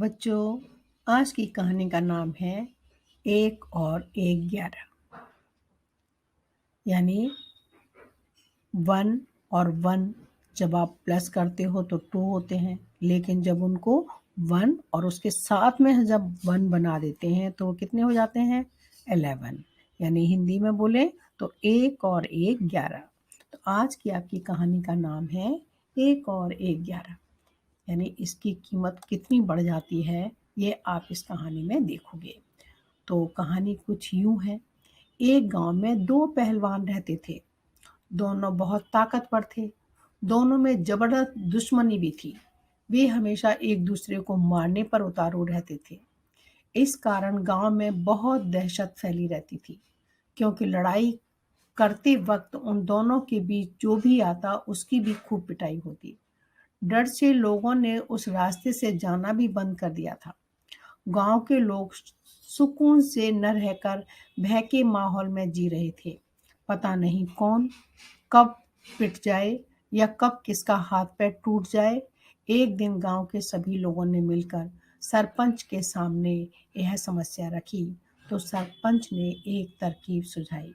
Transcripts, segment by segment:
बच्चों, आज की कहानी का नाम है एक और एक 11। यानी 1 और 1 जब आप प्लस करते हो तो 2 होते हैं, लेकिन जब उनको 1 और उसके साथ में जब 1 बना देते हैं तो वो कितने हो जाते हैं? 11। यानी हिंदी में बोले तो एक और एक 11। तो आज की आपकी कहानी का नाम है एक और एक 11। यानी इसकी कीमत कितनी बढ़ जाती है, ये आप इस कहानी में देखोगे। तो कहानी कुछ यूं है। एक गांव में 2 पहलवान रहते थे। दोनों बहुत ताकतवर थे। दोनों में जबरदस्त दुश्मनी भी थी। वे हमेशा एक दूसरे को मारने पर उतारू रहते थे। इस कारण गांव में बहुत दहशत फैली रहती थी, क्योंकि लड़ाई करते वक्त उन दोनों के बीच जो भी आता उसकी भी खूब पिटाई होती। डर से लोगों ने उस रास्ते से जाना भी बंद कर दिया था। गांव के लोग सुकून से न रहकर भय के माहौल में जी रहे थे। पता नहीं कौन कब पिट जाए या कब किसका हाथ पैर टूट जाए। एक दिन गांव के सभी लोगों ने मिलकर सरपंच के सामने यह समस्या रखी, तो सरपंच ने एक तरकीब सुझाई।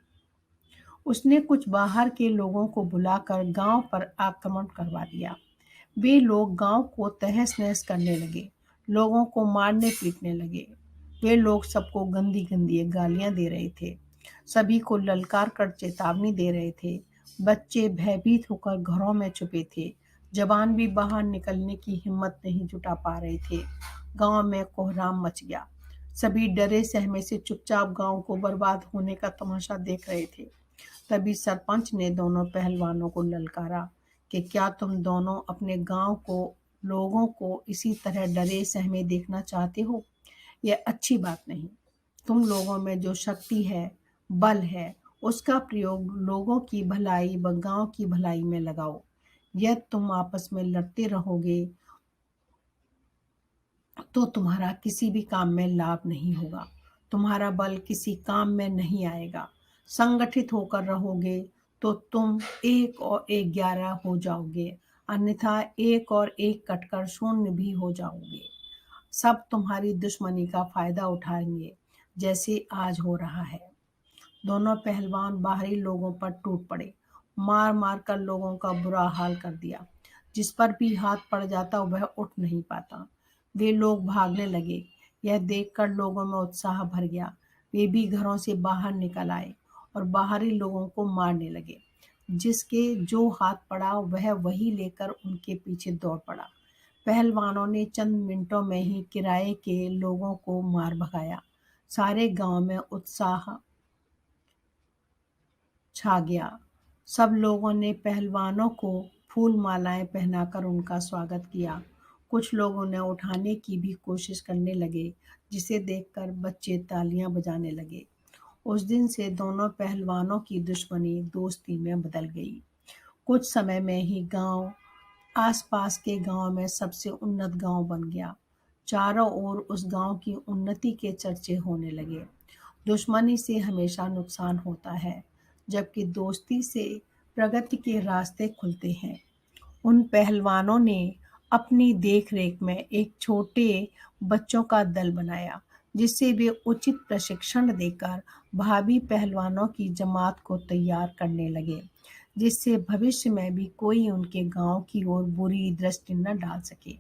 उसने कुछ बाहर के लोगों को बुलाकर गांव पर आक्रमण करवा दिया। वे लोग गांव को तहस-नहस करने लगे, लोगों को मारने पीटने लगे। वे लोग सबको गंदी-गंदी गालियां दे रहे थे, सभी को ललकार कर चेतावनी दे रहे थे। बच्चे भयभीत होकर घरों में छुपे थे, जवान भी बाहर निकलने की हिम्मत नहीं जुटा पा रहे थे। गांव में कोहराम मच गया। सभी डरे सहमे से चुपचाप गांव को बर्बाद होने का तमाशा देख रहे थे। तभी सरपंच ने दोनों पहलवानों को ललकारा कि क्या तुम दोनों अपने गांव को लोगों को इसी तरह डरे सहमे देखना चाहते हो? यह अच्छी बात नहीं। तुम लोगों में जो शक्ति है, बल है, उसका प्रयोग लोगों की भलाई व गांव की भलाई में लगाओ। यदि तुम आपस में लड़ते रहोगे तो तुम्हारा किसी भी काम में लाभ नहीं होगा। तुम्हारा बल किसी काम में नहीं आएगा। संगठित होकर रहोगे तो तुम एक और एक 11 हो जाओगे, अन्यथा एक और एक कटकर शून्य भी हो जाओगे। सब तुम्हारी दुश्मनी का फायदा उठाएंगे, जैसे आज हो रहा है। दोनों पहलवान बाहरी लोगों पर टूट पड़े, मार मार कर लोगों का बुरा हाल कर दिया। जिस पर भी हाथ पड़ जाता वह उठ नहीं पाता। वे लोग भागने लगे। यह देखकर लोगों में उत्साह भर गया। वे भी घरों से बाहर निकल आए और बाहरी लोगों को मारने लगे। जिसके जो हाथ पड़ा वह वही लेकर उनके पीछे दौड़ पड़ा। पहलवानों ने चंद मिनटों में ही किराए के लोगों को मार भगाया। सारे गांव में उत्साह छा गया। सब लोगों ने पहलवानों को फूल मालाएं पहनाकर उनका स्वागत किया। कुछ लोगों ने उठाने की भी कोशिश करने लगे, जिसे देखकर बच्चे तालियां बजाने लगे। उस दिन से दोनों पहलवानों की दुश्मनी दोस्ती में बदल गई। कुछ समय में ही गांव आसपास के गांव में सबसे उन्नत गांव बन गया। चारों ओर उस गांव की उन्नति के चर्चे होने लगे। दुश्मनी से हमेशा नुकसान होता है, जबकि दोस्ती से प्रगति के रास्ते खुलते हैं। उन पहलवानों ने अपनी देखरेख में एक छोटे बच्चों का दल बनाया, जिससे वे उचित प्रशिक्षण देकर भावी पहलवानों की जमात को तैयार करने लगे, जिससे भविष्य में भी कोई उनके गांव की ओर बुरी दृष्टि न डाल सके।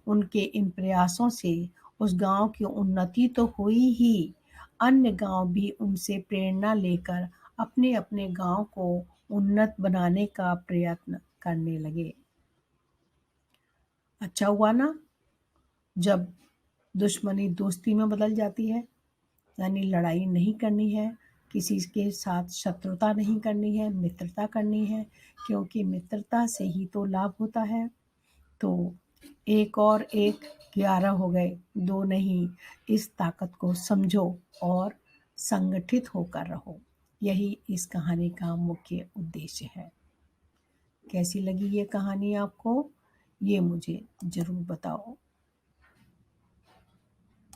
उनके इन प्रयासों से उस गांव की उन्नति तो हुई ही, अन्य गांव भी उनसे प्रेरणा लेकर अपने अपने गांव को उन्नत बनाने का प्रयत्न करने लगे। अच्छा हुआ ना जब दुश्मनी दोस्ती में बदल जाती है। यानी लड़ाई नहीं करनी है, किसी के साथ शत्रुता नहीं करनी है, मित्रता करनी है, क्योंकि मित्रता से ही तो लाभ होता है। तो एक और एक 11 हो गए, 2 नहीं। इस ताकत को समझो और संगठित होकर रहो। यही इस कहानी का मुख्य उद्देश्य है। कैसी लगी ये कहानी आपको? ये मुझे ज़रूर बताओ।